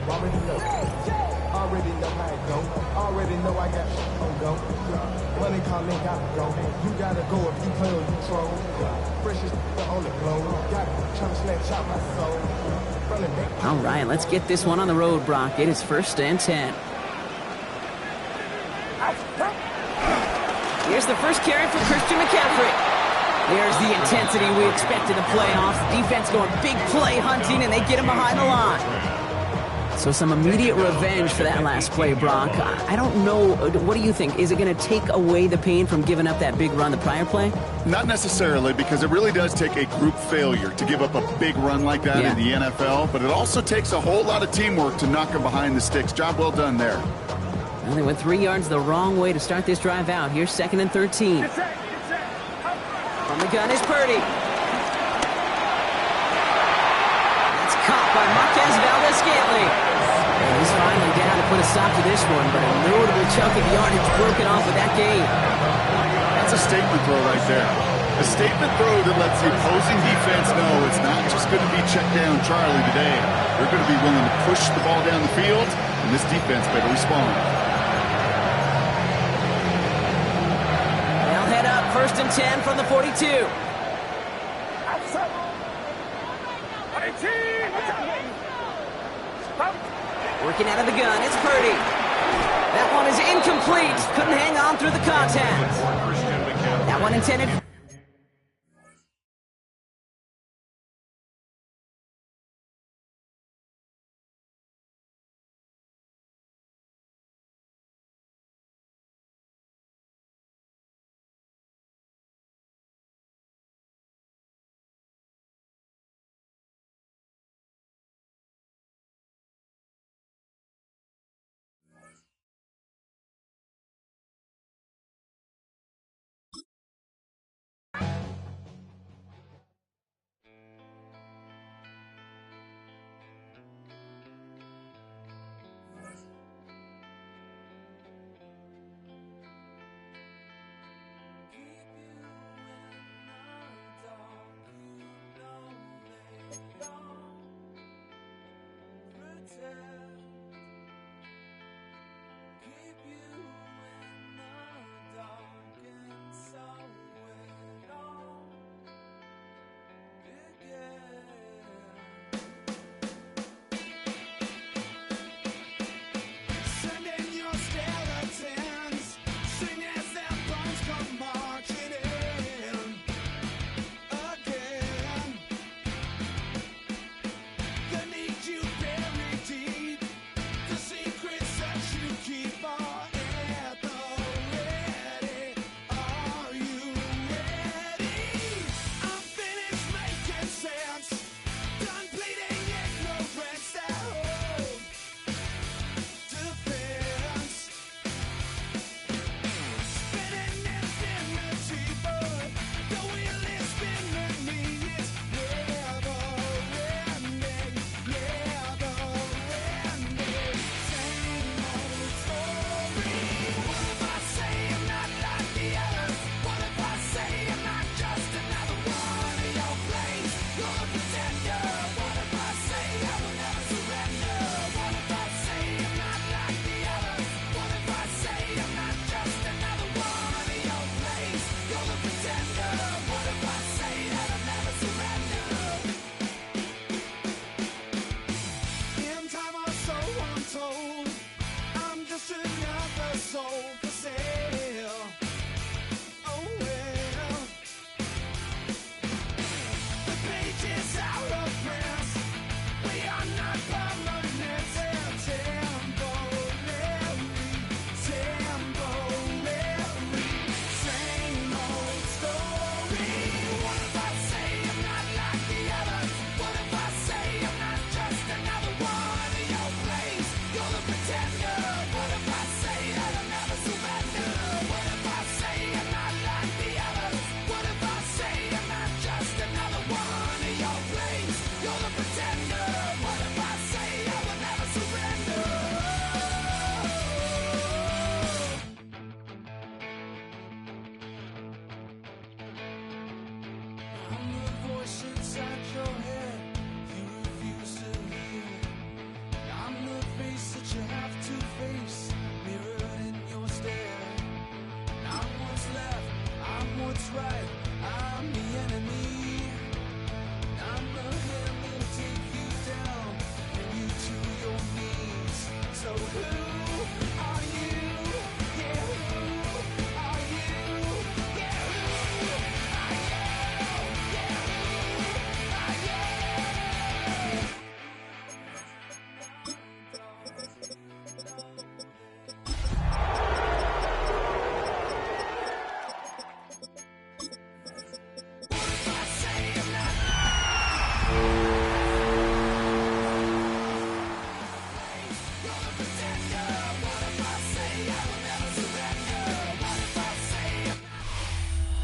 already know. Already know how it go. Already know I got on go. Money calling, gotta go. You gotta go if you play or you troll. Fresh is on the floor. Got trying to snatch out my soul. All right, let's get this one on the road, Brock. It is 1st and 10. Here's the first carry for Christian McCaffrey. There's the intensity we expect in the playoffs. Defense going big play hunting, and they get him behind the line. So some immediate revenge for that last play, Brock. I don't know. What do you think? Is it going to take away the pain from giving up that big run the prior play? Not necessarily, because it really does take a group failure to give up a big run like that in the NFL. But it also takes a whole lot of teamwork to knock him behind the sticks. Job well done there. Well, they went 3 yards the wrong way to start this drive out. Here's 2nd and 13. From the gun is Purdy. That's caught by Marquez Valdez-Scantling. And he's finally down to put a stop to this one, but a notable chunk of yardage broken off with that gain. That's a statement throw right there. A statement throw that lets the opposing defense know it's not just going to be check down Charlie today. They're going to be willing to push the ball down the field, and this defense better respond. They'll head up 1st and 10 from the 42. Working out of the gun, it's Purdy. That one is incomplete. Couldn't hang on through the contact. That one intended.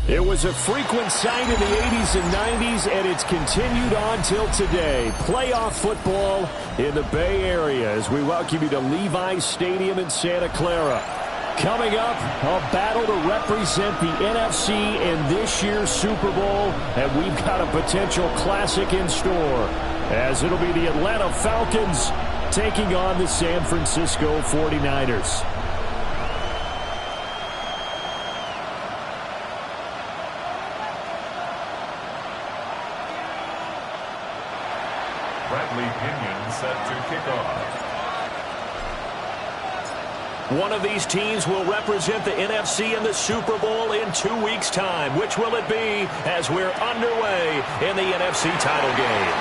It was a frequent sight in the 80s and 90s, and it's continued on till today. Playoff football in the Bay Area as we welcome you to Levi's Stadium in Santa Clara. Coming up, a battle to represent the NFC in this year's Super Bowl, and we've got a potential classic in store, as it'll be the Atlanta Falcons taking on the San Francisco 49ers. Set to kick off. One of these teams will represent the NFC in the Super Bowl in 2 weeks' time. Which will it be as we're underway in the NFC title game?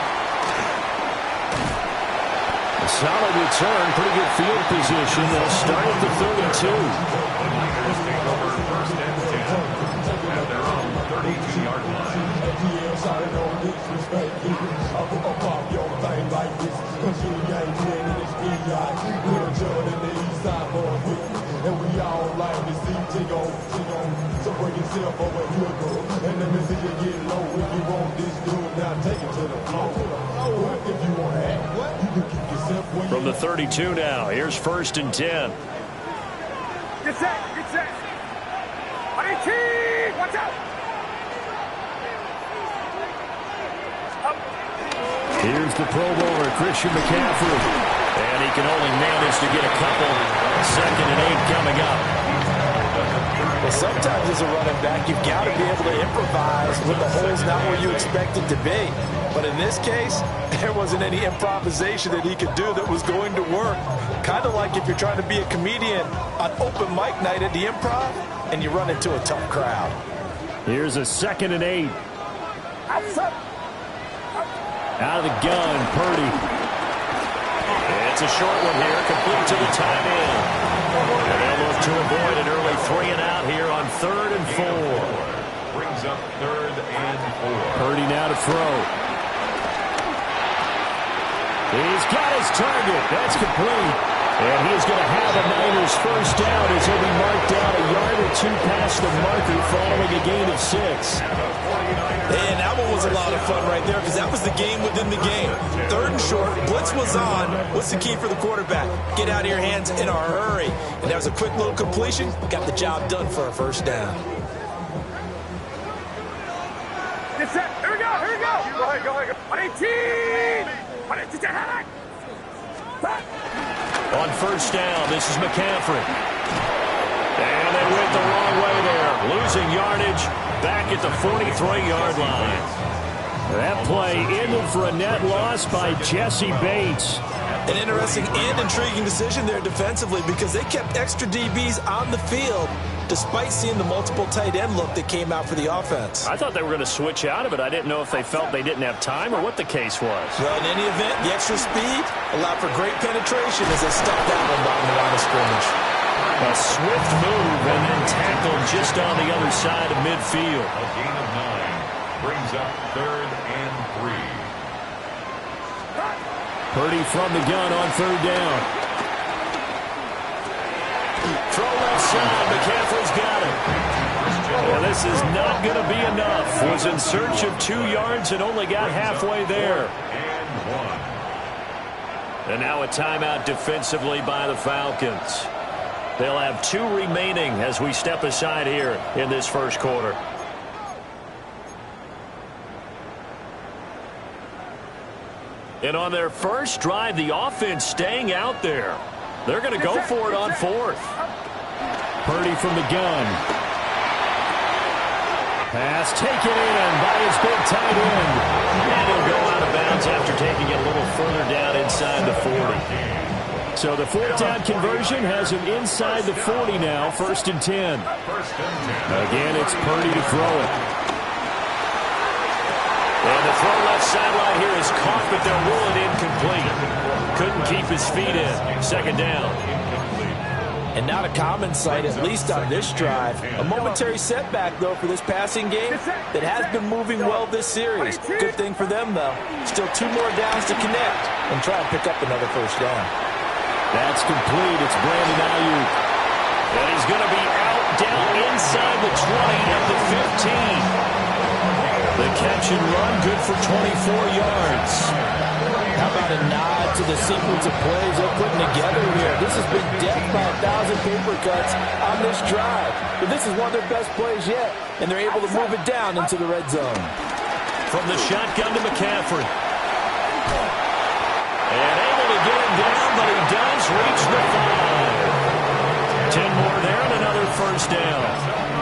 A solid return, pretty good field position. They'll start at the 32. The Niners take over first and 10 at their own 32-yard line. And we all like to see T.O. So bring yourself over here, girl. And let me see you get low. If you want this dude, now take it to the floor. If you want to act, you can keep yourself where From the 32 now, here's first and 10. Get set, get set. Watch out. Here's the Pro Bowler, Christian McCaffrey. And he can only manage to get a couple. 2nd and 8 coming up. Well, sometimes as a running back, you've got to be able to improvise when the hole's not where you expect it to be. But in this case, there wasn't any improvisation that he could do that was going to work. Kind of like if you're trying to be a comedian on open mic night at the Improv and you run into a tough crowd. Here's a 2nd and 8. Out of the gun, Purdy. It's a short one here, complete to the tight end. And they'll look to avoid an early 3 and out here on 3rd and 4. Brings up 3rd and 4. Purdy now to throw. He's got his target. That's complete. And he's going to have a Niners first down as he'll be marked down a yard or 2 past the marker following a gain of 6. And that one was a lot of fun right there because that was the game within the game. 3rd and short, blitz was on. What's the key for the quarterback? Get out of your hands in a hurry. And that was a quick little completion. Got the job done for a first down. Get set. Here we go. Go ahead. 118. 118. On first down, this is McCaffrey. And they went the wrong way there. Losing yardage back at the 43-yard line. That play ended for a net loss by Jesse Bates. An interesting and intriguing decision there defensively because they kept extra DBs on the field despite seeing the multiple tight end look that came out for the offense. I thought they were going to switch out of it. I didn't know if they felt they didn't have time or what the case was. Well, in any event, the extra speed allowed for great penetration as they stuffed that one down the line of scrimmage. A swift move and then tackled just on the other side of midfield. A gain of 9 brings up 3rd and 3. Purdy from the gun on 3rd down. Throw left side. McCaffrey's got it. Well, this is not going to be enough. Was in search of 2 yards and only got halfway there. And now a timeout defensively by the Falcons. They'll have 2 remaining as we step aside here in this first quarter. And on their first drive, the offense staying out there. They're going to go for it on 4th. Purdy from the gun. Pass taken in by his big tight end. And he'll go out of bounds after taking it a little further down inside the 40. So the 4th down conversion has him inside the 40 now, 1st and 10. Again, it's Purdy to throw it. And the throw left sideline here is caught, but they'll rule it incomplete. Couldn't keep his feet in. 2nd down. And not a common sight, at least on this drive. A momentary setback, though, for this passing game that has been moving well this series. Good thing for them, though. Still 2 more downs to connect and try and pick up another first down. That's complete. It's Brandon Ayuk. And he's going to be out down inside the 20 at the 15. The catch and run, good for 24 yards. How about a nod to the sequence of plays they're putting together here? This has been death by 1,000 paper cuts on this drive. But this is one of their best plays yet, and they're able to move it down into the red zone. From the shotgun to McCaffrey. And able to get him down, but he does reach the 5. 10 more there and another first down.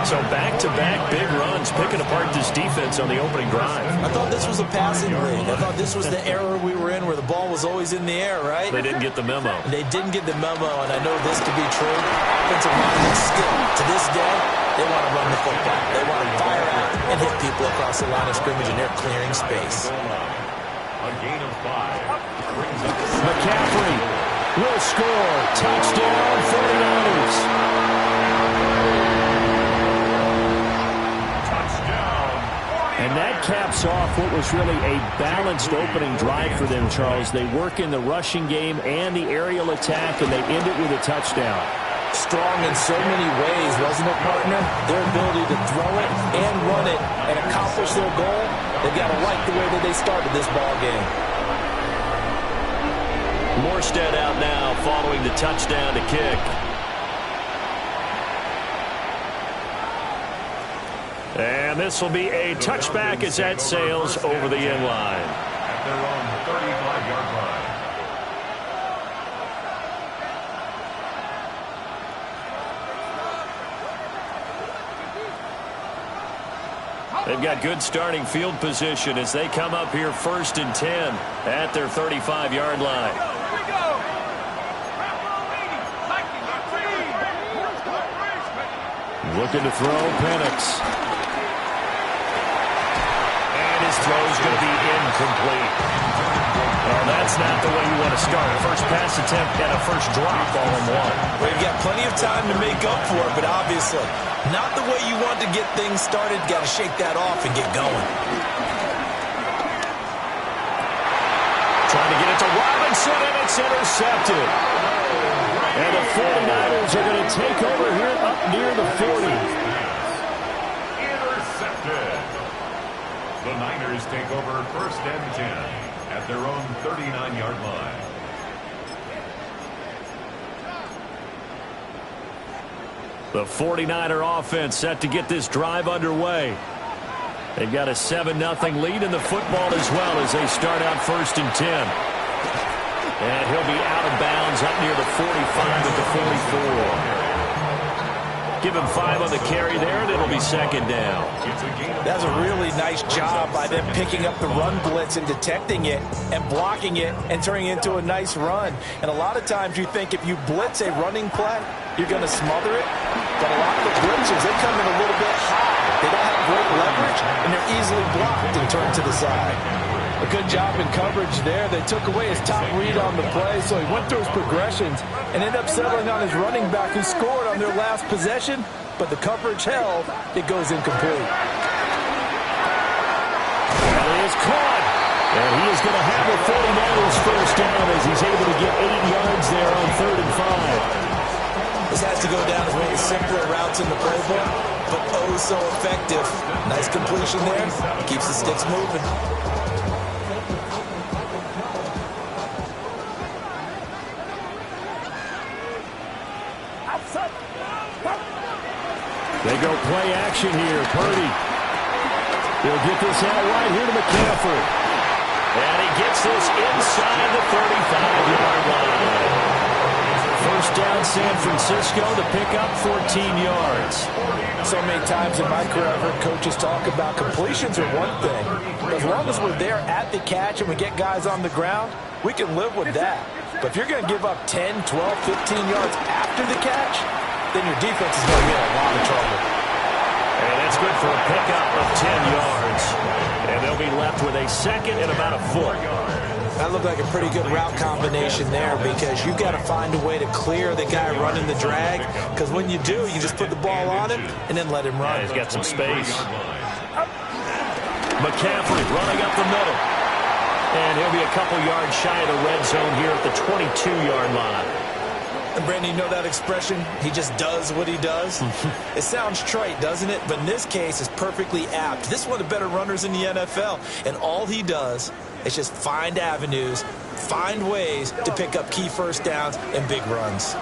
So back-to-back big runs, picking apart this defense on the opening drive. I thought this was a passing league. I thought this was the era we were in where the ball was always in the air, right? They didn't get the memo. They didn't get the memo, and I know this to be true. Offensive linemen skill. To this day, they want to run the football. They want to fire out and hit people across the line of scrimmage, and they're clearing space. A gain of 5. McCaffrey will score. Touchdown, 49ers. And that caps off what was really a balanced opening drive for them, Charles. They work in the rushing game and the aerial attack, and they end it with a touchdown. Strong in so many ways, wasn't it, partner? Their ability to throw it and run it and accomplish their goal, they've got to like the way that they started this ball game. Morstead out now following the touchdown to kick. And this will be a touchback as that sails over the end line. At their own 35-yard line. They've got good starting field position as they come up here 1st and 10 at their 35-yard line. Looking to throw, Penix. And his throw's going to be incomplete. Well, that's not the way you want to start. First pass attempt and a first drop all in one. Well, you've got plenty of time to make up for it, but obviously not the way you want to get things started. Got to shake that off and get going. Trying to get it to Robinson, and it's intercepted. And the 49ers are going to take over here up near the 40. Intercepted. The Niners take over 1st and 10 at their own 39-yard line. The 49er offense set to get this drive underway. They've got a 7-0 lead in the football as well as they start out 1st and 10. And he'll be out of bounds up near the 45 at the 44. Give him 5 on the carry there, and it'll be 2nd down. That's a really nice job by them picking up the run blitz and detecting it and blocking it and turning it into a nice run. And a lot of times you think if you blitz a running play, you're going to smother it. But a lot of the blitzes, they come in a little bit high. They don't have great leverage, and they're easily blocked and turned to the side. A good job in coverage there. They took away his top read on the play, so he went through his progressions and ended up settling on his running back who scored on their last possession, but the coverage held. It goes incomplete. And he is caught. And he is going to have the 49ers first down as he's able to get 8 yards there on 3rd and 5. This has to go down as one of the simpler routes in the playbook, but oh so effective. Nice completion there. Keeps the sticks moving. They go play action here. Purdy. He'll get this out right here to McCaffrey. And he gets this inside the 35-yard line. First down San Francisco to pick up 14 yards. So many times in my career I've heard coaches talk about completions are one thing. But as long as we're there at the catch and we get guys on the ground, we can live with that. But if you're going to give up 10, 12, 15 yards after the catch, then your defense is going to be in a lot of trouble. And that's good for a pickup of 10 yards. And they'll be left with a 2nd and about a foot. That looked like a pretty good route combination there because you've got to find a way to clear the guy running the drag, because when you do, you just put the ball on him and then let him run. Yeah, he's got some space. McCaffrey running up the middle. And he'll be a couple yards shy of the red zone here at the 22-yard line. And Brandon, you know that expression, he just does what he does? It sounds trite, doesn't it? But in this case, it's perfectly apt. This is one of the better runners in the NFL, and all he does is just find avenues, find ways to pick up key first downs and big runs.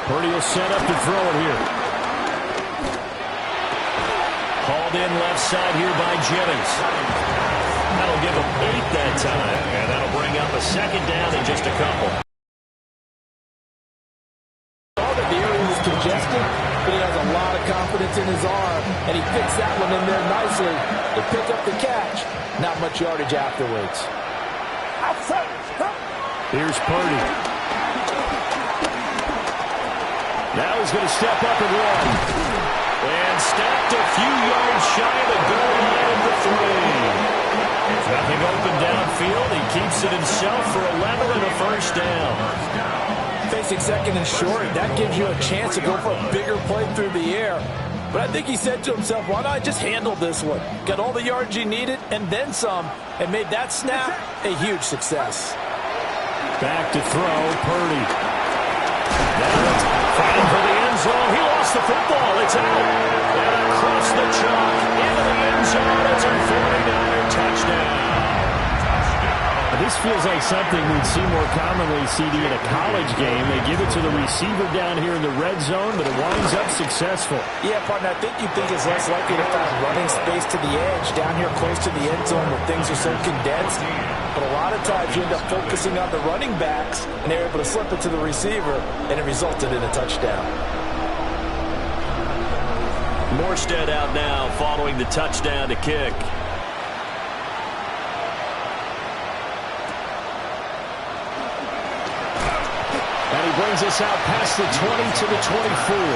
Purdy will set up to throw it here. Hauled in left side here by Jennings. That'll give him 8 that time, and that'll bring up a second down in just a couple. The area was congested, but he has a lot of confidence in his arm, and he fits that one in there nicely to pick up the catch. Not much yardage afterwards. Here's Purdy. Now he's going to step up and run. And stopped a few yards shy of the goal line at the 3. Nothing open downfield. He keeps it himself for 11 and a first down. Facing second and short, that gives you a chance to go for a bigger play through the air. But I think he said to himself, why not just handle this one? Got all the yards he needed and then some, and made that snap a huge success. Back to throw, Purdy. Now fighting for the end zone. He lost the football. It's out. And across the chalk into the end zone. It's a 49er touchdown. This feels like something we'd see more commonly, CD, in a college game. They give it to the receiver down here in the red zone, but it winds up successful. Yeah, partner, I think you think it's less likely to find running space to the edge down here close to the end zone where things are so condensed. But a lot of times you end up focusing on the running backs, and they're able to slip it to the receiver, and it resulted in a touchdown. Morstead out now following the touchdown to kick. And he brings us out past the 20 to the 24. The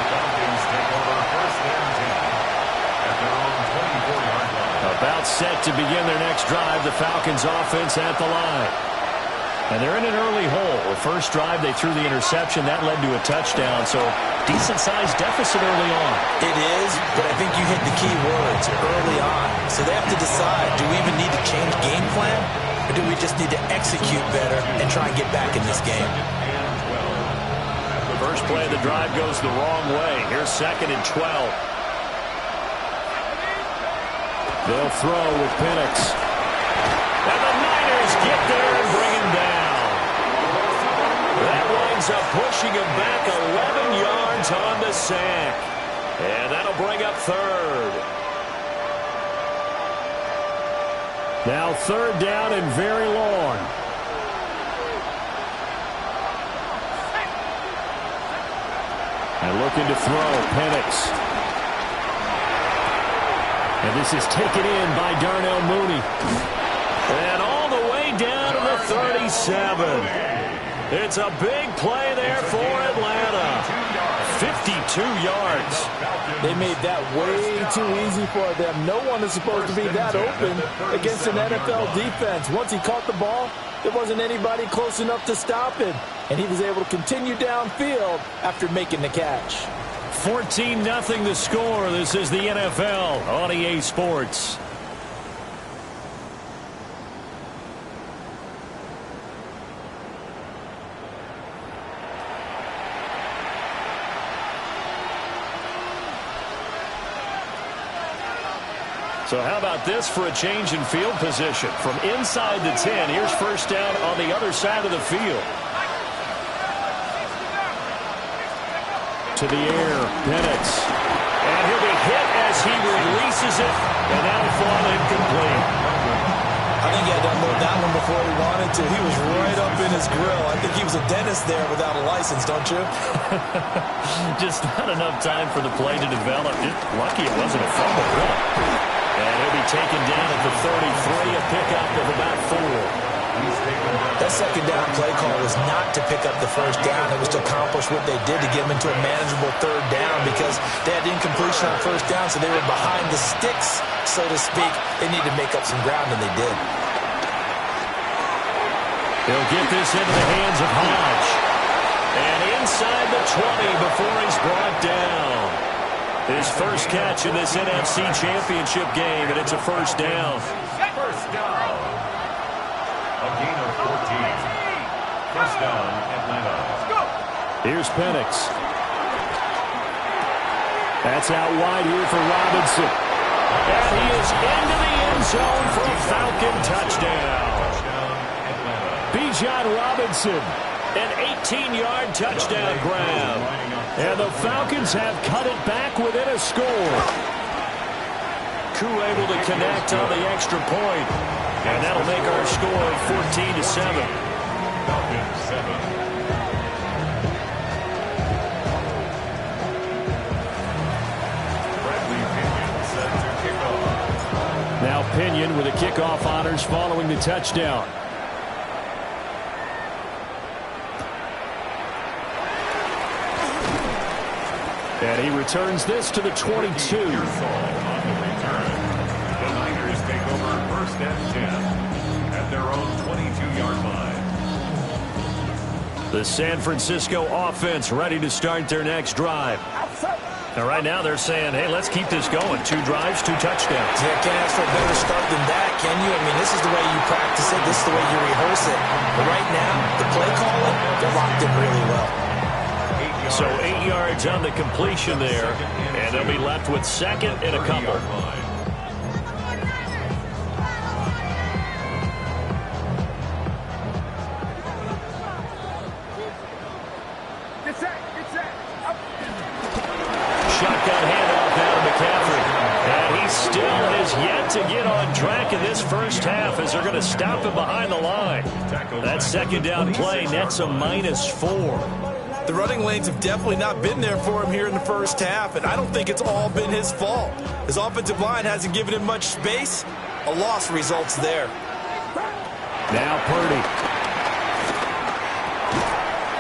Falcons take over first and 10 at their own 24-yard line. About set to begin their next drive, the Falcons offense at the line. And they're in an early hole. The first drive, they threw the interception. That led to a touchdown, so decent-sized deficit early on. It is, but I think you hit the key words early on. So they have to decide, do we even need to change game plan, or do we just need to execute better and try and get back in this game? The first play of the drive goes the wrong way. Here's 2nd and 12. They'll throw with Penix. And the Niners get there and bring him down. That winds up pushing him back 11 yards on the sack. And that'll bring up 3rd. Now 3rd down and very long. And looking to throw, Penix. And this is taken in by Darnell Mooney. And all the way down to the 37. It's a big play there for Atlanta. 52 yards. They made that way too easy for them. No one is supposed to be that open against an NFL defense. Once he caught the ball, there wasn't anybody close enough to stop him. And he was able to continue downfield after making the catch. 14-0 the score. This is the NFL on EA Sports. So how about this for a change in field position? From inside the 10, here's first down on the other side of the field. To the air, Penix. And he'll be hit as he releases it, and that'll fall incomplete. I think he had to unload that one before he wanted to. He was right up in his grill. I think he was a dentist there without a license, don't you? Just not enough time for the play to develop. Just lucky it wasn't a fumble, really. And he'll be taken down at the 33, a pickup of about 4. That second down play call was not to pick up the first down. It was to accomplish what they did to get them into a manageable 3rd down because they had incompletion on first down, so they were behind the sticks, so to speak. They needed to make up some ground, and they did. They'll get this into the hands of Hodge. And inside the 20 before he's brought down. His first catch in this NFC Championship game, and it's a first down. First down. A gain of 14. First down at Here's Penix. That's out wide here for Robinson. And he is into the end zone for a Falcon touchdown. Bijan Robinson, an 18-yard touchdown grab. And the Falcons have cut it back within a score. Koo able to connect on the extra point. And that'll make our score 14-7. Falcons 7. Now Pinion with the kickoff honors following the touchdown. And he returns this to the 22. On the return. The Niners take over 1st and 10 at their own 22-yard line. The San Francisco offense ready to start their next drive. And right now they're saying, hey, let's keep this going. 2 drives, 2 touchdowns. Yeah, can't ask for a better start than that, can you? I mean, this is the way you practice it. This is the way you rehearse it. But right now, the play calling, they're locked in really well. So 8 yards on the completion there, and they'll be left with 2nd and a couple. Shotgun handoff now to McCaffrey. And he still has yet to get on track in this first half as they're going to stop him behind the line. That 2nd down play nets a -4. The running lanes have definitely not been there for him here in the first half, and I don't think it's all been his fault. His offensive line hasn't given him much space. A loss results there. Now Purdy.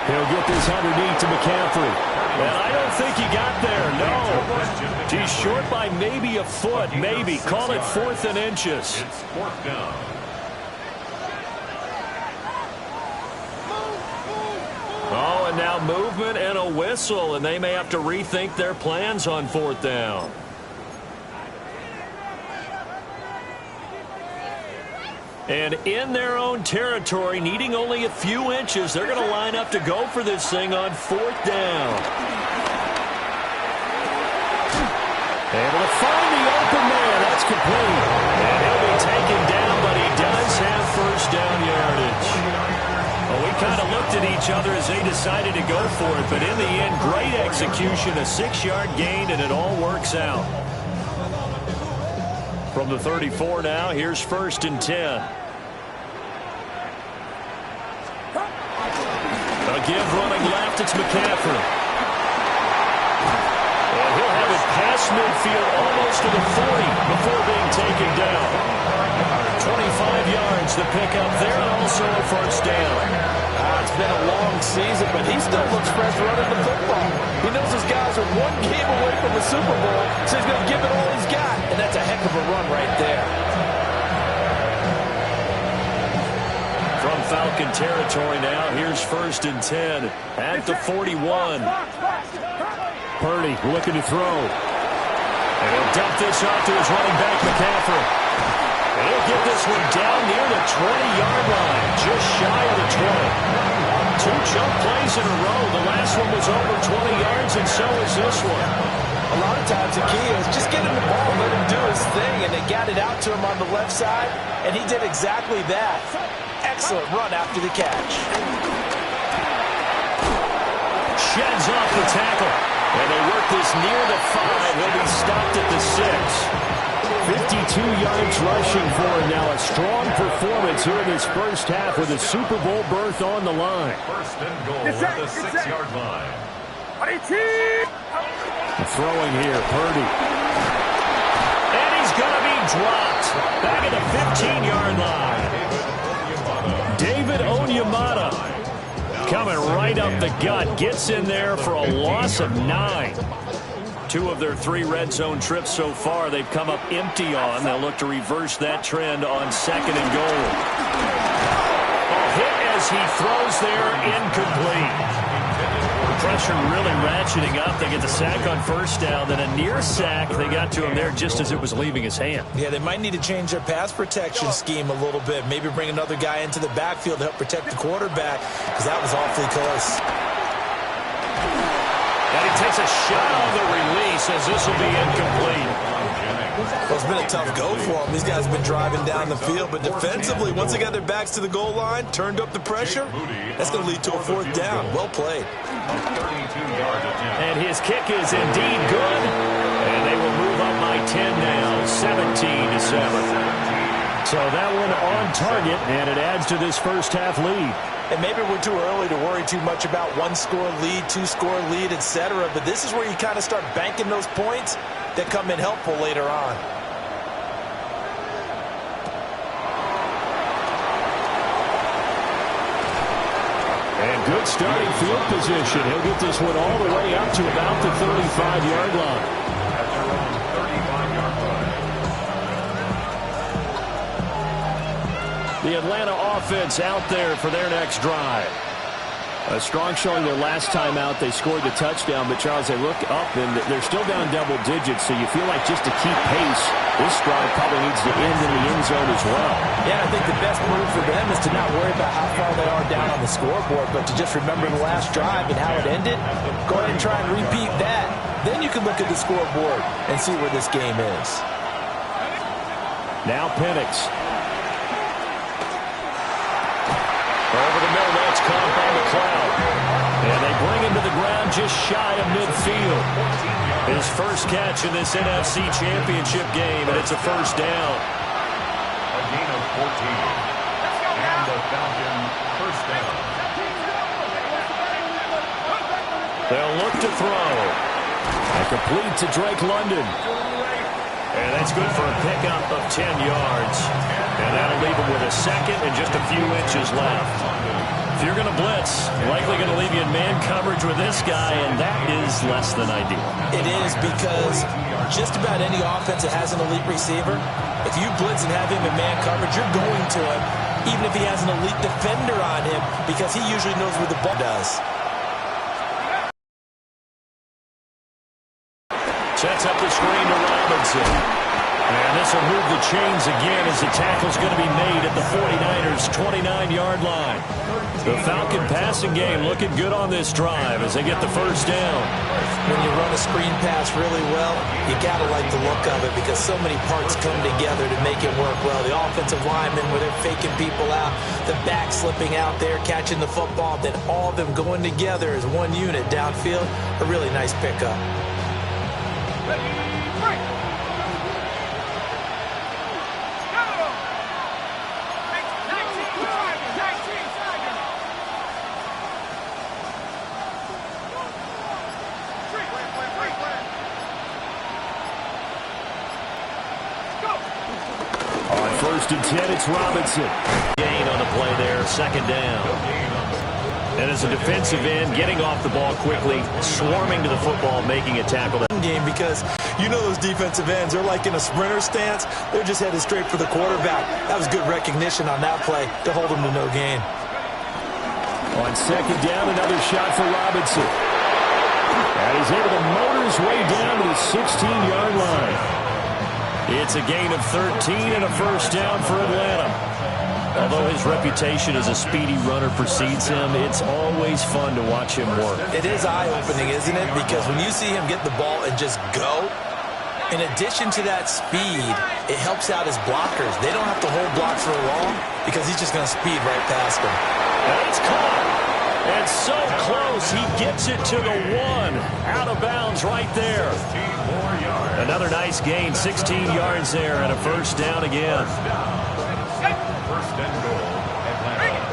He'll get this underneath to McCaffrey. And I don't think he got there, no. He's short by maybe a foot, maybe. Call it 4th and inches. It's 4th down. Oh, and now movement and a whistle, and they may have to rethink their plans on 4th down. And in their own territory, needing only a few inches, they're going to line up to go for this thing on 4th down. Able to find the open man. That's complete. And he'll be taken down, but he does have 1st down yardage. Well, we kind of looked at each other as they decided to go for it, but in the end, great execution, a 6-yard gain, and it all works out. From the 34 now, here's 1st and 10. Again, running left, it's McCaffrey. And he'll have it past midfield almost to the 40 before being taken down. 25 yards the pickup there, and also a 1st down. It's been a long season, but he still looks fresh running the football. He knows his guys are 1 game away from the Super Bowl, so he's going to give it all he's got. And that's a heck of a run right there. From Falcon territory now, here's 1st and 10 at the 41. Purdy looking to throw. And he'll dump this off to his running back, McCaffrey. And he'll get this one down near the 20-yard line, just shy of the 20. 2 jump plays in a row. The last one was over 20 yards, and so is this one. A lot of times the key is just get him the ball, let him do his thing, and they got it out to him on the left side, and he did exactly that. Excellent run after the catch. Sheds off the tackle, and they work this near the 5. He'll be stopped at the 6. 52 yards rushing for him now. A strong performance here in this first half with a Super Bowl berth on the line. 1st and goal at the 6-yard line. Throwing here, Purdy. And he's going to be dropped. Back at the 15-yard line. David Onyemata coming right up the gut. Gets in there for a loss of 9. 2 of their 3 red zone trips so far they've come up empty on. They'll look to reverse that trend on 2nd and goal. Hit as he throws there, incomplete. Pressure really ratcheting up. They get the sack on 1st down, then a near sack. They got to him there just as it was leaving his hand. Yeah, they might need to change their pass protection scheme a little bit. Maybe bring another guy into the backfield to help protect the quarterback, because that was awfully close. he takes a shot on the release as this will be incomplete. Well, it's been a tough go for them. These guys have been driving down the field, but defensively, once they got their backs to the goal line, turned up the pressure, that's going to lead to a fourth down. Well played. And his kick is indeed good, and they will move up by 10 now, 17-7. So that one on target, and it adds to this first half lead. And maybe we're too early to worry too much about one-score lead, two-score lead, etc. But this is where you kind of start banking those points that come in helpful later on. And good starting field position. He'll get this one all the way up to about the 35-yard line. At their own 35-yard line. The Atlanta offense out there for their next drive. A strong showing their last time out. They scored the touchdown, but Charles, they look up and they're still down double digits, so you feel like just to keep pace, this drive probably needs to end in the end zone as well. Yeah, I think the best move for them is to not worry about how far they are down on the scoreboard, but to just remember the last drive and how it ended. Go ahead and try and repeat that. Then you can look at the scoreboard and see where this game is. Now Penix. Over the middle, that's caught by McLeod. And they bring him to the ground just shy of midfield. His first catch in this NFC Championship game, and it's a first down. A gain of 14. And the Falcon first down. They'll look to throw. And complete to Drake London. And that's good for a pickup of 10 yards. And that'll leave him with a second and just a few inches left. If you're going to blitz, likely going to leave you in man coverage with this guy, and that is less than ideal. It is, because just about any offense that has an elite receiver, if you blitz and have him in man coverage, you're going to him, even if he has an elite defender on him, because he usually knows where the ball does. Sets up the screen to Robinson. And this will move the chains again as the tackle's going to be made at the 49ers' 29-yard line. The Falcon passing game looking good on this drive as they get the first down. When you run a screen pass really well, you got to like the look of it because so many parts come together to make it work well. The offensive linemen, where they're faking people out, the back slipping out there, catching the football, then all of them going together as one unit downfield, a really nice pickup. First and 10, it's Robinson. Gain on the play there, second down. And as a defensive end, getting off the ball quickly, swarming to the football, making a tackle. Game because you know those defensive ends, they're like in a sprinter stance. They're just headed straight for the quarterback. That was good recognition on that play to hold him to no gain. On second down, another shot for Robinson. And he's able to motor his way down to the 16-yard line. It's a gain of 13 and a first down for Atlanta. Although his reputation as a speedy runner precedes him, it's always fun to watch him work. It is eye-opening, isn't it? Because when you see him get the ball and just go, in addition to that speed, it helps out his blockers. They don't have to hold blocks for long because he's just going to speed right past them. And it's caught. And so close, he gets it to the one. Out of bounds right there. Another nice gain, 16 yards there, and a first down again. First and goal, Atlanta.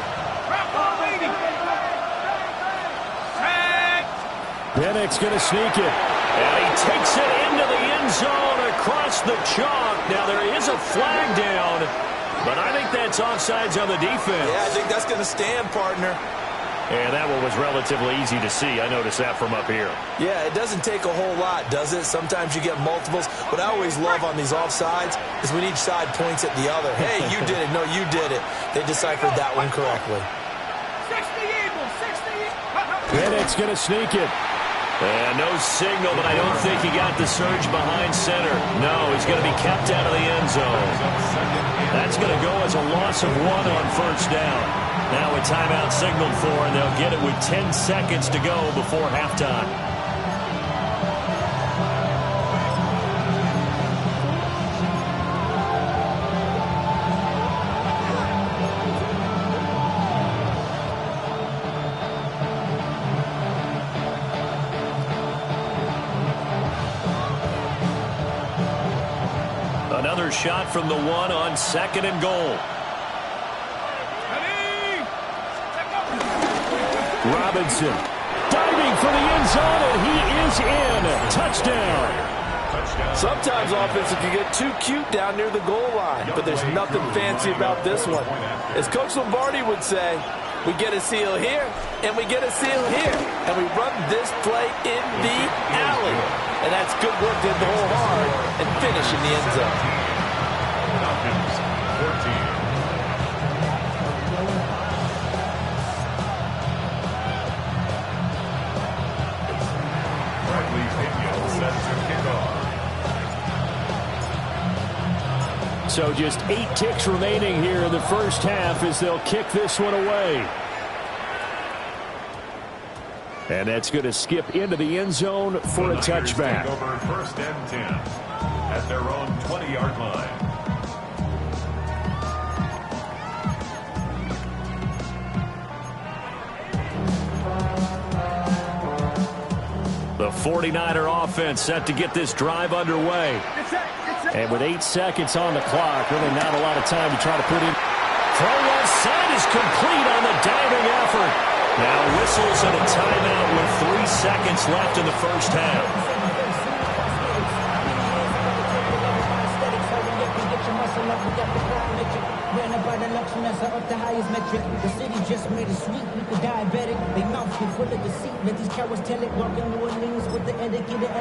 Penix going to sneak it. And he takes it into the end zone across the chalk. Now there is a flag down, but I think that's offsides on the defense. Yeah, I think that's going to stand, partner. And that one was relatively easy to see. I noticed that from up here. Yeah, it doesn't take a whole lot, does it? Sometimes you get multiples. What I always love on these offsides is when each side points at the other. Hey, you did it. No, you did it. They deciphered that one correctly. 60 Eagles, 60 Penix going to sneak it. And no signal, but I don't think he got the surge behind center. No, he's going to be kept out of the end zone. That's going to go as a loss of 1 on first down. Now a timeout signaled for, and they'll get it with 10 seconds to go before halftime. another shot from the one on 2nd and goal. Robinson diving for the end zone, and he is in. Touchdown. Sometimes offenses can get too cute down near the goal line, but there's nothing fancy about this one. As Coach Lombardi would say, we get a seal here, and we get a seal here, and we run this play in the alley. And that's good work to hit the hole hard and finish in the end zone. Falcons, 14. Bradley Pinion set to kick off. So just 8 ticks remaining here in the first half as they'll kick this one away. And that's going to skip into the end zone for a touchback. Over 1st and 10 at their own 20-yard line. The 49er offense set to get this drive underway. And with 8 seconds on the clock, really not a lot of time to try to put in. Throw left side is complete on the diving effort. Now whistles and a timeout with 3 seconds left in the first half.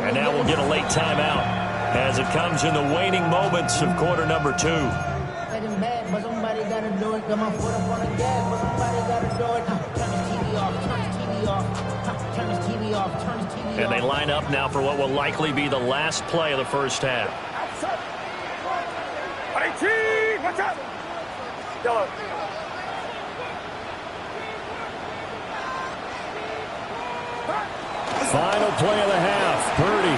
And now we'll get a late timeout as it comes in the waning moments of quarter number 2. And they line up now for what will likely be the last play of the first half. 18, watch out! Yellow. Final play of the half. Purdy.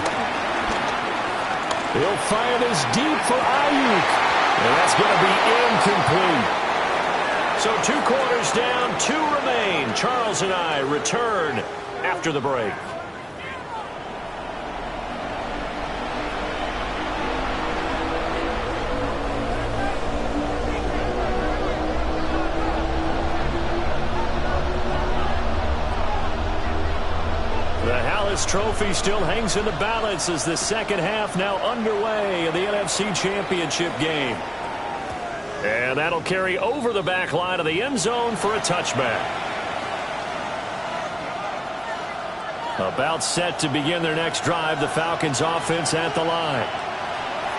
He'll fire this deep for Ayuk. And that's going to be incomplete. So 2 quarters down, 2 remain. Charles and I return after the break. The trophy still hangs in the balance as the second half now underway in the NFC Championship game. And that'll carry over the back line of the end zone for a touchback. About set to begin their next drive, the Falcons offense at the line.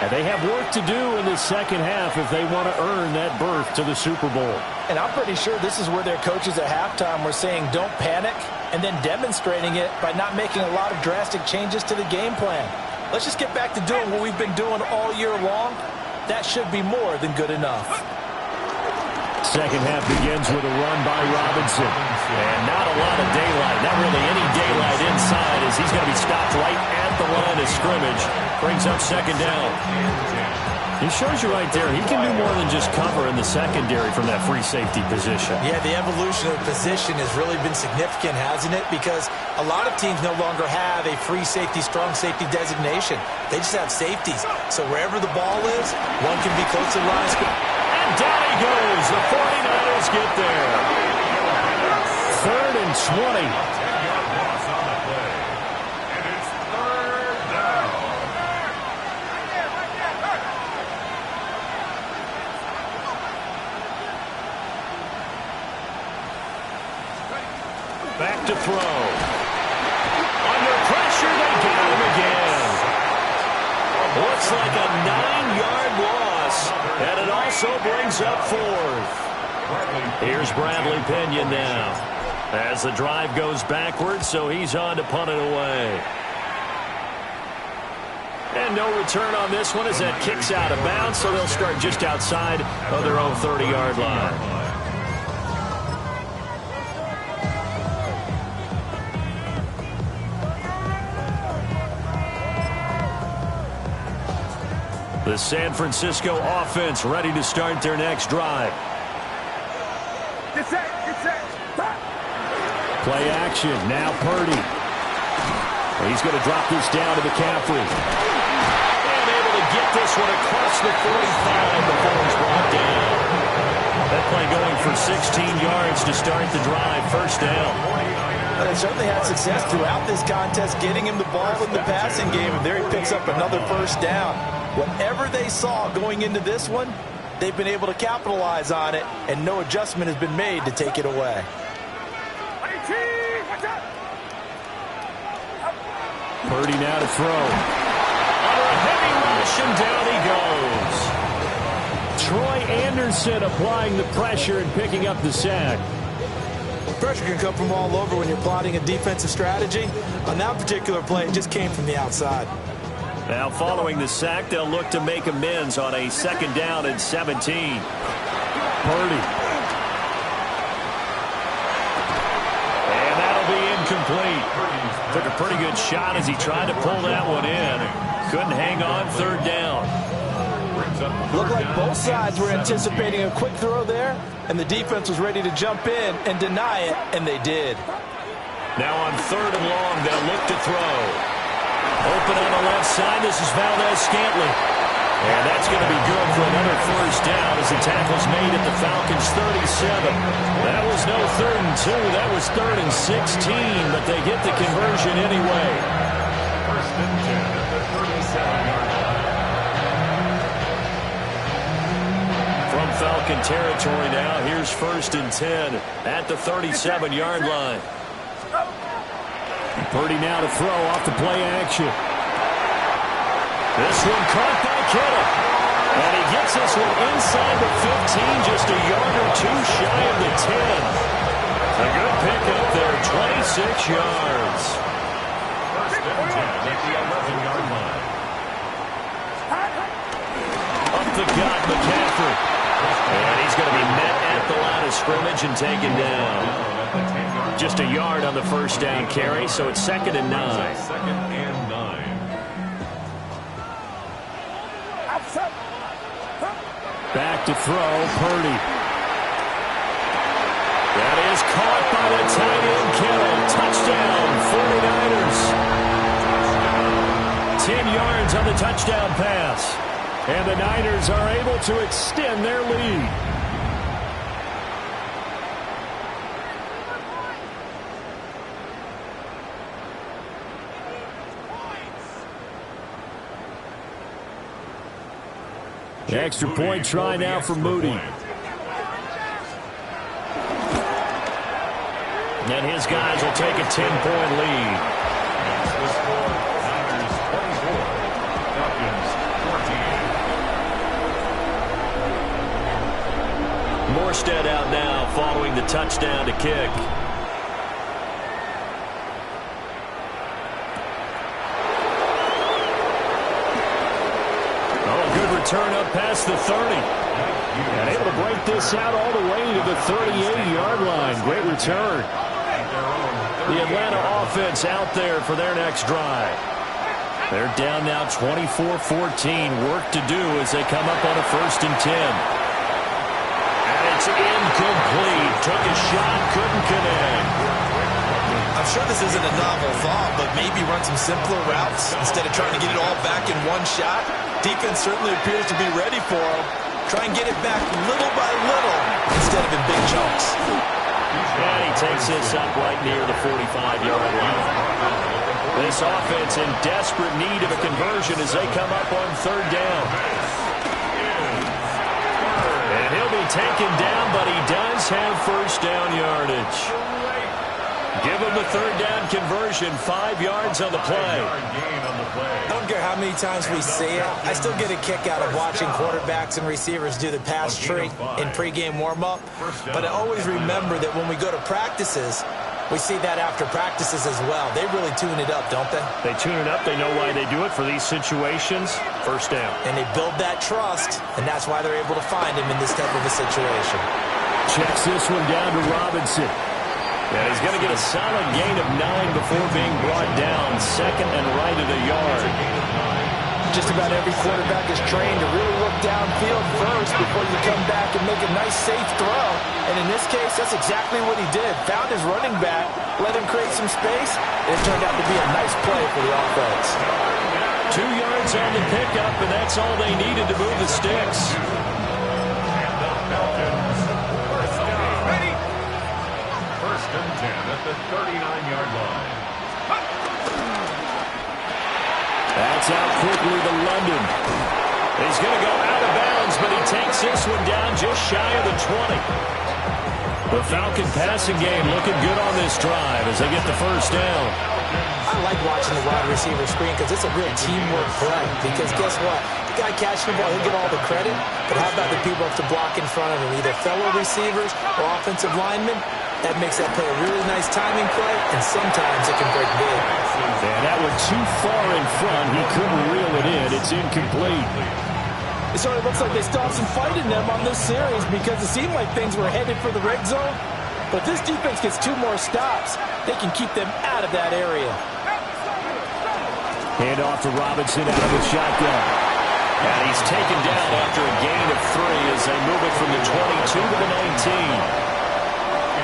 And they have work to do in the second half if they want to earn that berth to the Super Bowl. And I'm pretty sure this is where their coaches at halftime were saying don't panic, and then demonstrating it by not making a lot of drastic changes to the game plan. Let's just get back to doing what we've been doing all year long. That should be more than good enough. Second half begins with a run by Robinson. And not a lot of daylight, not really any daylight inside as he's going to be stopped right at the line of scrimmage. Brings up second down. He shows you right there, he can do more than just cover in the secondary from that free safety position. Yeah, the evolution of the position has really been significant, hasn't it? Because a lot of teams no longer have a free safety, strong safety designation. They just have safeties. So wherever the ball is, one can be close to the line. And down he goes. The 49ers get there. 3rd and 20. Back to throw. Under pressure, they get him again. Looks like a 9-yard loss, and it also brings up 4th. Here's Bradley Pinion now as the drive goes backwards, so he's on to punt it away. And no return on this one as that kicks out of bounds, so they'll start just outside of their own 30-yard line. The San Francisco offense ready to start their next drive. Get set, get set. Play action, now Purdy. He's going to drop this down to McCaffrey. And able to get this one across the 45 before he's brought down. That play going for 16 yards to start the drive. First down. They certainly had success throughout this contest getting him the ball in the passing game, and there he picks up another first down. Whatever they saw going into this one, they've been able to capitalize on it, and no adjustment has been made to take it away. Purdy now to throw. Under a heavy rush, and down he goes. Troy Anderson applying the pressure and picking up the sack. Pressure can come from all over when you're plotting a defensive strategy. On that particular play, it just came from the outside. Now following the sack, they'll look to make amends on a 2nd down and 17. Purdy. And that'll be incomplete. Took a pretty good shot as he tried to pull that one in. Couldn't hang on 3rd down. Looked like both sides were anticipating a quick throw there, and the defense was ready to jump in and deny it, and they did. Now on 3rd and long, they'll look to throw. Open on the left side, this is Valdez-Scantling. And that's going to be good for another first down as the tackle's made at the Falcons' 37. That was no 3rd and 2, that was 3rd and 16, but they get the conversion anyway. First and 10 at the 37-yard line. From Falcon territory now, here's 1st and 10 at the 37-yard line. Purdy now to throw off the play action. This one caught by Kittle. And he gets this one inside the 15, just a yard or two shy of the 10. A good pickup there, 26 yards. First and 10 at the 11-yard line. Up the gut, McCaffrey. And he's going to be met at the line of scrimmage and taken down. Just a yard on the first down carry, so it's 2nd and 9. 2nd and 9. Back to throw, Purdy. That is caught by the tight end, Kittle. Touchdown, 49ers. 10 yards on the touchdown pass. And the Niners are able to extend their lead. The extra point try now for Moody. And his guys will take a 10-point lead. That's the score. Niners 24, Falcons 14. Morstead out now following the touchdown to kick. Turn up past the 30. And able to break this out all the way to the 38-yard line. Great return. The Atlanta offense out there for their next drive. They're down now 24-14. Work to do as they come up on a 1st and 10. And it's incomplete. Took a shot, couldn't connect. I'm sure this isn't a novel thought, but maybe run some simpler routes instead of trying to get it all back in one shot. Defense certainly appears to be ready for him. Try and get it back little by little instead of in big chunks. And he takes this up right near the 45-yard line. This offense in desperate need of a conversion as they come up on 3rd down. And he'll be taken down, but he does have first down yardage. Give him the 3rd down conversion, 5 yards on the play. I don't care how many times we see it. I still get a kick out of watching quarterbacks and receivers do the pass tree in pregame warm-up. But I always remember that when we go to practices, we see that after practices as well. They really tune it up, don't they? They tune it up. They know why they do it for these situations. First down. And they build that trust, and that's why they're able to find him in this type of a situation. Checks this one down to Robinson. And he's going to get a solid gain of 9 before being brought down. 2nd and right at a yard. Just about every quarterback is trained to really look downfield first before you come back and make a nice, safe throw. And in this case, that's exactly what he did. Found his running back, let him create some space, and it turned out to be a nice play for the offense. 2 yards on the pickup, and that's all they needed to move the sticks. And the Falcons, first down. Ready? First and 10 at the 39-yard line. That's out quickly to London. He's going to go out of bounds, but he takes this one down just shy of the 20. The Falcon passing game looking good on this drive as they get the first down. I like watching the wide receiver screen because it's a real teamwork play. Because guess what? The guy catching the ball, he'll get all the credit. But how about the people who have to block in front of him, either fellow receivers or offensive linemen? That makes that play a really nice timing play, and sometimes it can break big. And that one too far in front. He couldn't reel it in. It's incomplete. It sort of looks like they still have some fight in them on this series because it seemed like things were headed for the red zone. But this defense gets 2 more stops. They can keep them out of that area. Hand off to Robinson out of the shotgun. And he's taken down after a gain of 3 as they move it from the 22 to the 19.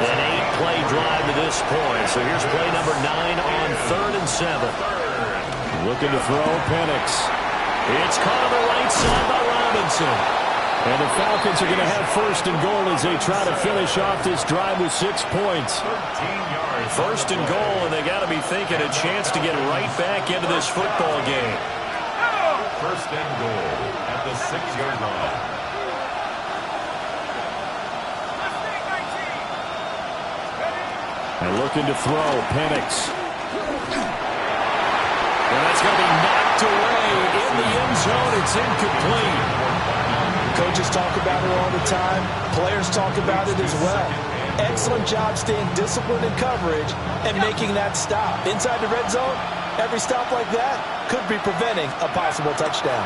An 8-play drive to this point. So here's play number 9 on 3rd and 7. Looking to throw Penix. It's caught on the right side by Robinson. And the Falcons are going to have first and goal as they try to finish off this drive with 6 points. 13 yards. First and goal, and they got to be thinking a chance to get right back into this football game. First and goal at the 6-yard line. And looking to throw, Penix. And that's going to be knocked away in the end zone. It's incomplete. Coaches talk about it all the time. Players talk about it as well. Excellent job staying disciplined in coverage and making that stop. Inside the red zone, every stop like that could be preventing a possible touchdown.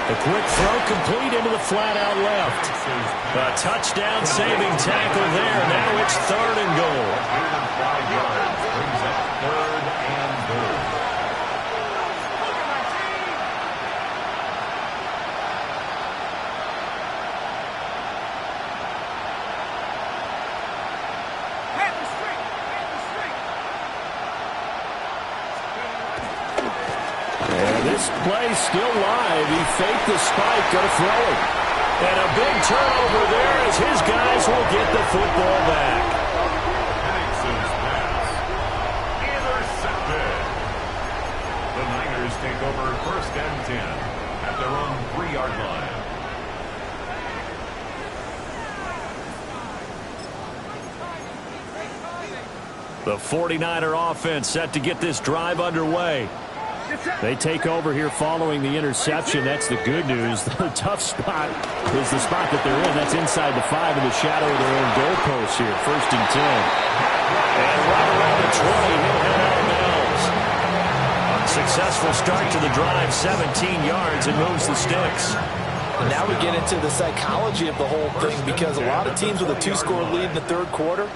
A quick throw complete into the flat out left. A touchdown saving tackle there. Now it's 3rd and goal. 5 yards brings up 3rd and goal. And this play's still live. He faked the spike, going to throw it. And a big turnover there as his guys will get the football back. Penix's pass. Intercepted. The Niners take over first and 10 at their own 3-yard line. The 49er offense set to get this drive underway. They take over here following the interception. That's the good news. The tough spot is the spot that they're in. That's inside the 5 in the shadow of their own goalpost here. First and 10. And right around the 20. He'll head out of bounds. Successful start to the drive. 17 yards and moves the sticks. And now we get into the psychology of the whole thing because a lot of teams with a 2-score lead in the 3rd quarter,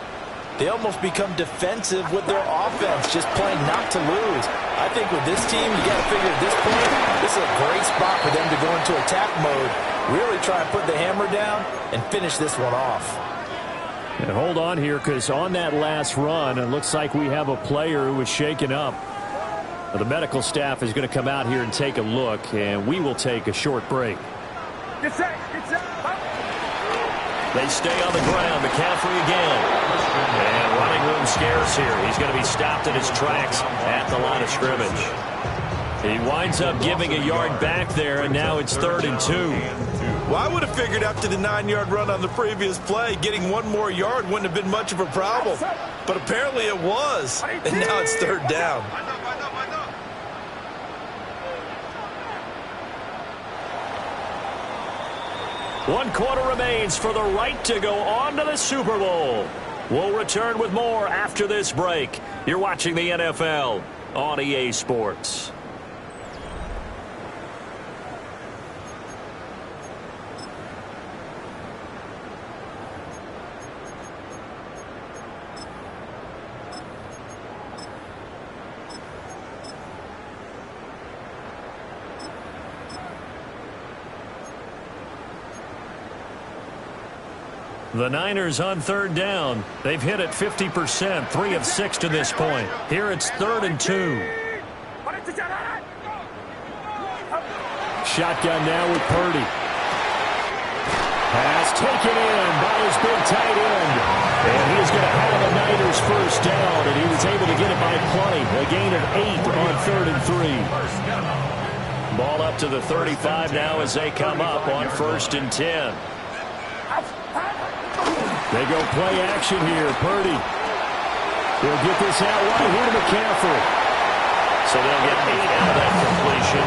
they almost become defensive with their offense, just playing not to lose. I think with this team, you got to figure at this point, this is a great spot for them to go into attack mode, really try and put the hammer down and finish this one off. And hold on here, because on that last run, it looks like we have a player who was shaken up. The medical staff is going to come out here and take a look, and we will take a short break. Get set. They stay on the ground. McCaffrey again. And running room scarce here. He's going to be stopped in his tracks at the line of scrimmage. He winds up giving a yard back there, and now it's 3rd and 2. Well, I would have figured after the 9-yard run on the previous play, getting 1 more yard wouldn't have been much of a problem. But apparently it was. And now it's 3rd down. One quarter remains for the right to go on to the Super Bowl. We'll return with more after this break. You're watching the NFL on EA Sports. The Niners on 3rd down. They've hit it 50%, 3 of 6 to this point. Here it's 3rd and 2. Shotgun now with Purdy. Pass taken in by his big tight end. And he's going to have the Niners first down, and he was able to get it by plenty. A gain of 8 on 3rd and 3. Ball up to the 35 now as they come up on 1st and 10. They go play action here. Purdy. They'll get this out wide here to McCaffrey. So they'll get 8 out of that completion.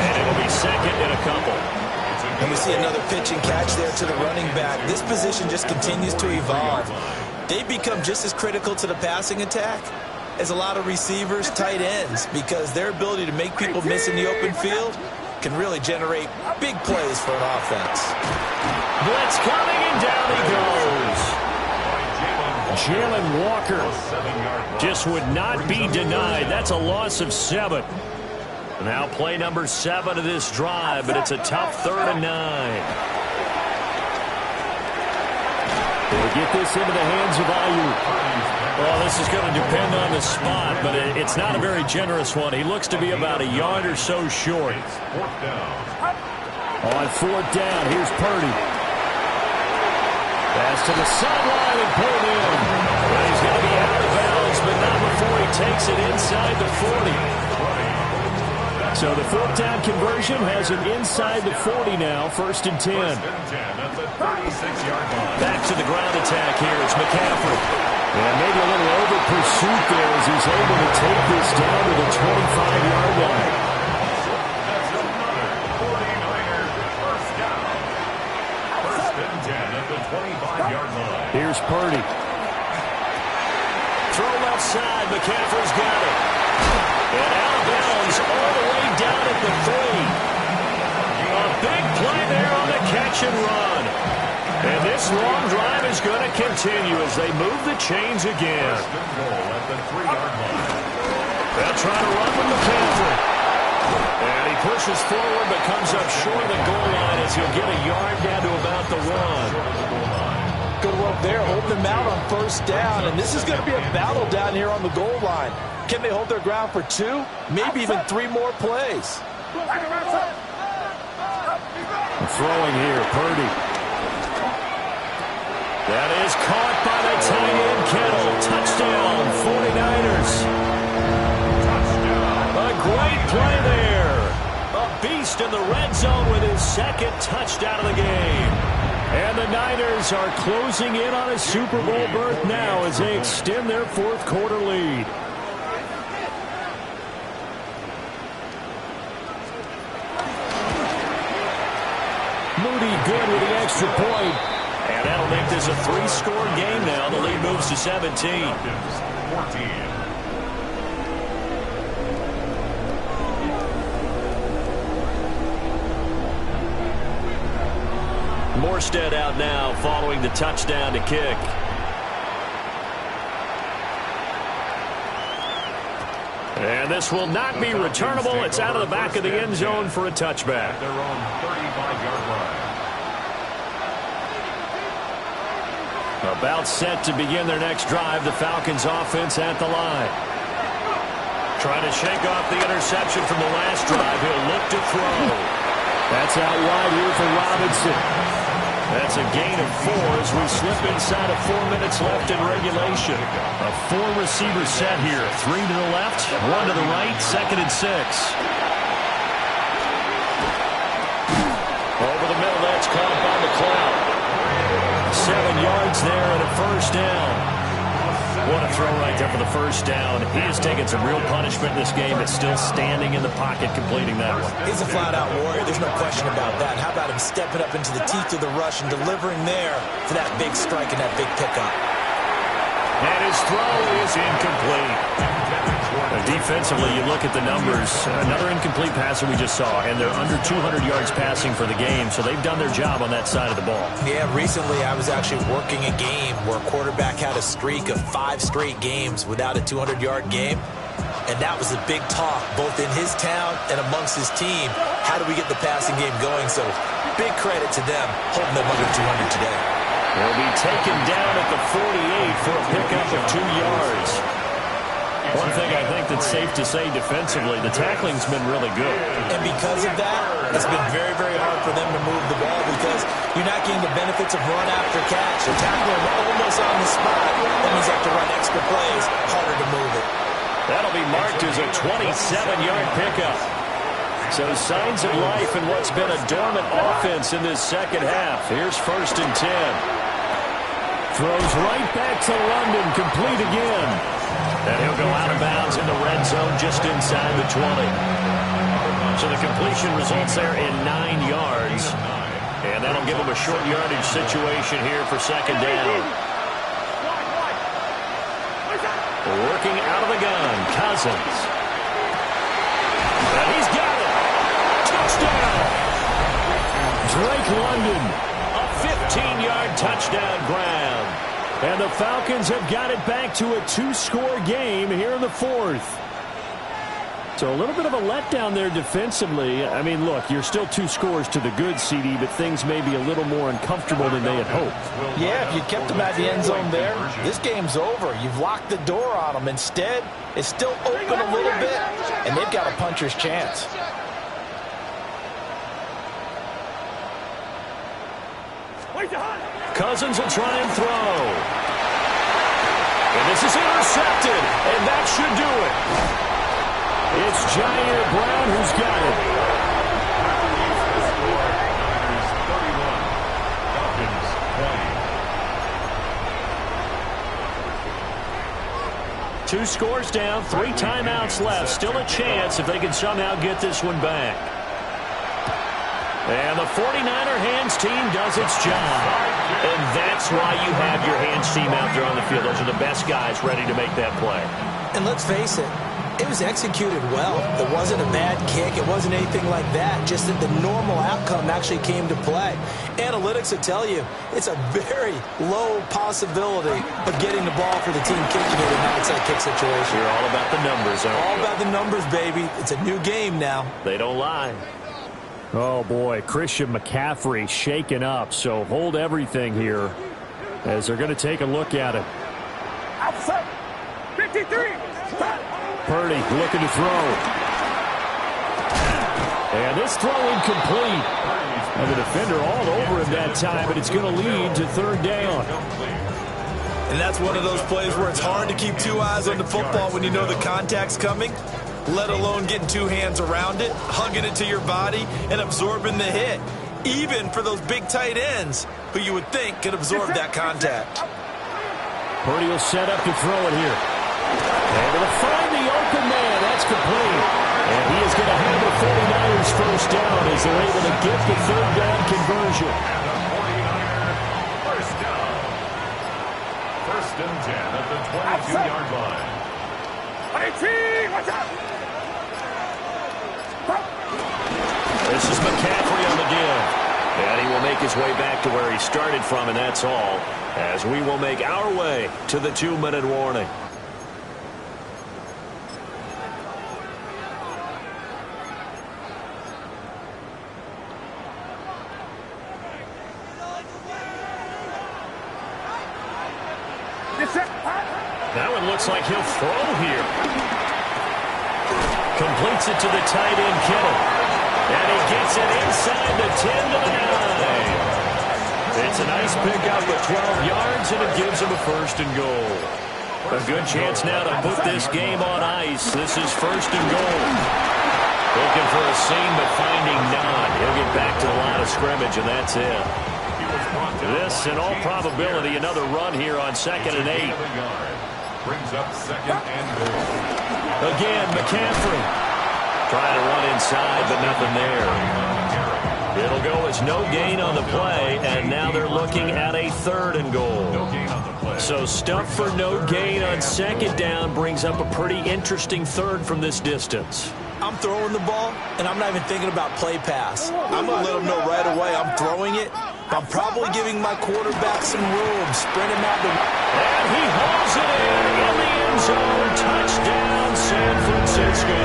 And it'll be 2nd and a couple. And we see another pitch and catch there to the running back. This position just continues to evolve. They become just as critical to the passing attack as a lot of receivers, tight ends, because their ability to make people miss in the open field can really generate big plays for an offense. Blitz coming, and down he goes. Jalen Walker just would not be denied. That's a loss of 7. Now play number 7 of this drive, but it's a tough 3rd and 9. They'll get this into the hands of Ayuk. Well, this is going to depend on the spot, but it's not a very generous one. He looks to be about a yard or so short. On 4th down, here's Purdy. Pass to the sideline and pulled in. Well, he's going to be out of bounds, but not before he takes it inside the 40. So the 4th down conversion has him inside the 40 now, 1st and 10. Back to the ground attack here. It's McCaffrey. And maybe a little over pursuit there as he's able to take this down to the 25-yard line. That's another 49ers first down. 1st and 10 at the 25-yard line. Here's Purdy. Throw left side. McCaffrey's got it. And out of bounds all the way down at the 3. A big play there on the catch and run. And this long drive is going to continue as they move the chains again. At the 3-yard line. They'll try to run with McCaffrey. And he pushes forward but comes up short of the goal line as he'll get a yard down to about the 1. Good work there, holding them out on 1st down. And this is going to be a battle down here on the goal line. Can they hold their ground for 2, maybe even 3 more plays? Throwing here, Purdy. That is caught by the tight end, Kittle. Touchdown, 49ers. A great play there. A beast in the red zone with his 2nd touchdown of the game. And the Niners are closing in on a Super Bowl berth now as they extend their 4th quarter lead. Moody good with the extra point. And that'll make this a 3-score game now. The lead moves to 17. 14. Morstead out now following the touchdown to kick. And this will not be returnable. It's out of the back of the end zone for a touchback. Their own 35-yard line. About set to begin their next drive. The Falcons offense at the line. Trying to shake off the interception from the last drive. He'll look to throw. That's out wide here for Robinson. That's a gain of 4 as we slip inside of 4 minutes left in regulation. A 4-receiver set here. 3 to the left, 1 to the right, 2nd and 6. Over the middle, that's caught by McLeod. 7 yards there and a 1st down. What a throw right there for the 1st down. He has taken some real punishment in this game, but still standing in the pocket completing that one. He's a flat-out warrior. There's no question about that. How about him stepping up into the teeth of the rush and delivering there for that big strike and that big pickup? And his throw is incomplete. Defensively, you look at the numbers. Another incomplete passer we just saw, and they're under 200 yards passing for the game, so they've done their job on that side of the ball. Yeah, recently I was actually working a game where a quarterback had a streak of 5 straight games without a 200-yard game, and that was a big talk both in his town and amongst his team. How do we get the passing game going? So big credit to them holding them under 200 today. They'll be taken down at the 48 for a pickup of 2 yards. One thing I think that's safe to say defensively, the tackling's been really good. And because of that, it's been very, very hard for them to move the ball because you're not getting the benefits of run after catch. They're tackling almost on the spot. That means you have to run extra plays, harder to move it. That'll be marked as a 27-yard pickup. So signs of life in what's been a dormant offense in this second half. Here's 1st and 10. Throws right back to London, complete again. And he'll go out of bounds in the red zone just inside the 20. So the completion results there in 9 yards. And that'll give him a short yardage situation here for 2nd down. Working out of the gun, Cousins. And he's got it. Touchdown. Drake London, a 15-yard touchdown grab. And the Falcons have got it back to a 2-score game here in the 4th. So a little bit of a letdown there defensively. I mean, look, you're still 2 scores to the good, CD, but things may be a little more uncomfortable than they had hoped. Yeah, if you kept them at the end zone there, this game's over. You've locked the door on them. Instead, it's still open a little bit, and they've got a puncher's chance. Cousins will try and throw. And this is intercepted, and that should do it. It's Jair Brown who's got it. Falcons 20. 2 scores down, 3 timeouts left. Still a chance if they can somehow get this one back. And the 49er hands team does its job. And that's why you have your hands team out there on the field. Those are the best guys ready to make that play. And let's face it, it was executed well. It wasn't a bad kick. It wasn't anything like that. Just that the normal outcome actually came to play. Analytics will tell you it's a very low possibility of getting the ball for the team kicking it in an outside kick situation. You're all about the numbers, aren't you? All about the numbers, baby. It's a new game now. They don't lie. Oh, boy, Christian McCaffrey shaken up, so hold everything here as they're going to take a look at it. Outside. 53. Purdy looking to throw. And this throw incomplete. And the defender all over him that time, but it's going to lead to 3rd down. And that's one of those plays where it's hard to keep 2 eyes on the football when you know the contact's coming, let alone getting 2 hands around it, hugging it to your body, and absorbing the hit. Even for those big tight ends who you would think could absorb that contact. Purdy will set up to throw it here. Able to find the open man. That's complete. And he is going to have the 49ers 1st down as they're able to get the 3rd down conversion. First down. 1st and 10 at the 22-yard line. 18, watch out! This is McCaffrey on the give. And he will make his way back to where he started from, and that's all, as we will make our way to the 2-minute warning. That one looks like he'll throw here. Completes it to the tight end, Kittle. And he gets it inside the 10 to the 9. It's a nice pickup of 12 yards, and it gives him a 1st and goal. A good chance now to put this game on ice. This is 1st and goal. Looking for a seam, but finding none. He'll get back to the line of scrimmage, and that's it. This, in all probability, another run here on 2nd and 8. Brings up 2nd and goal. Again, McCaffrey. Trying to run inside, but nothing there. It'll go as no gain on the play, and now they're looking at a 3rd and goal. No gain on the play. So stuff for no gain on 2nd down brings up a pretty interesting 3rd from this distance. I'm throwing the ball, and I'm not even thinking about play pass. I'm going to let them know right away I'm throwing it. I'm probably giving my quarterback some room, spread him out. And he hauls it in the end zone. Touchdown, San Francisco.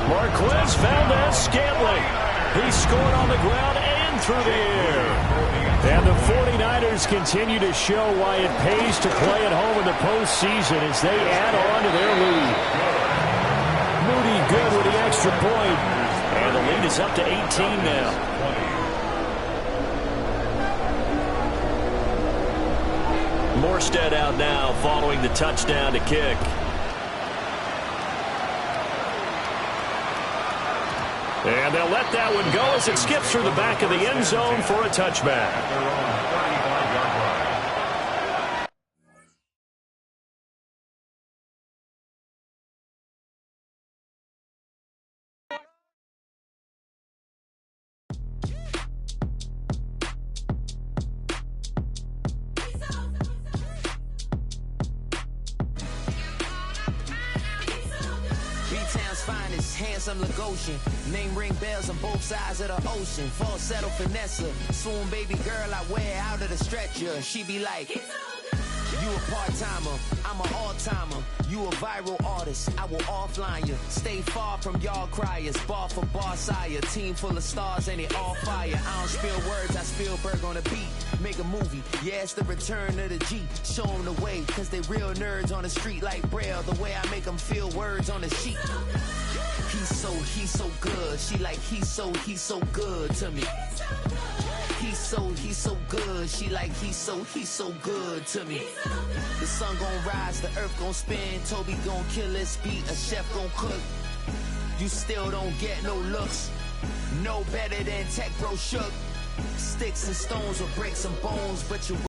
Marquez Valdez-Scantling. He scored on the ground and one through the air. And the 49ers continue to show why it pays to play at home in the postseason as they add on to their lead. Moody good with the extra point. And the lead is up to 18 now. Morstead out now following the touchdown to kick. And they'll let that one go as it skips through the back of the end zone for a touchback. Handsome Lagosian, name ring bells on both sides of the ocean. Falsetto finesse, swoon baby girl I wear out of the stretcher. She be like, you a part-timer, I'm an all-timer. You a viral artist, I will offline you. Stay far from y'all criers, bar for bar sire. Team full of stars and it all fire. I don't spill words, I Spielberg on the beat. Make a movie, yeah, it's the return of the G. Show them the way, cause they real nerds on the street like Braille. The way I make them feel words on the sheet. He's so good. She like, he's so good to me. He's so good. She like, he's so good to me. The sun gon' rise, the earth gon' spin. Toby gon' kill this beat, a chef gon' cook. You still don't get no looks. No better than Tech Bro Shook. Sticks and stones will break some bones, but you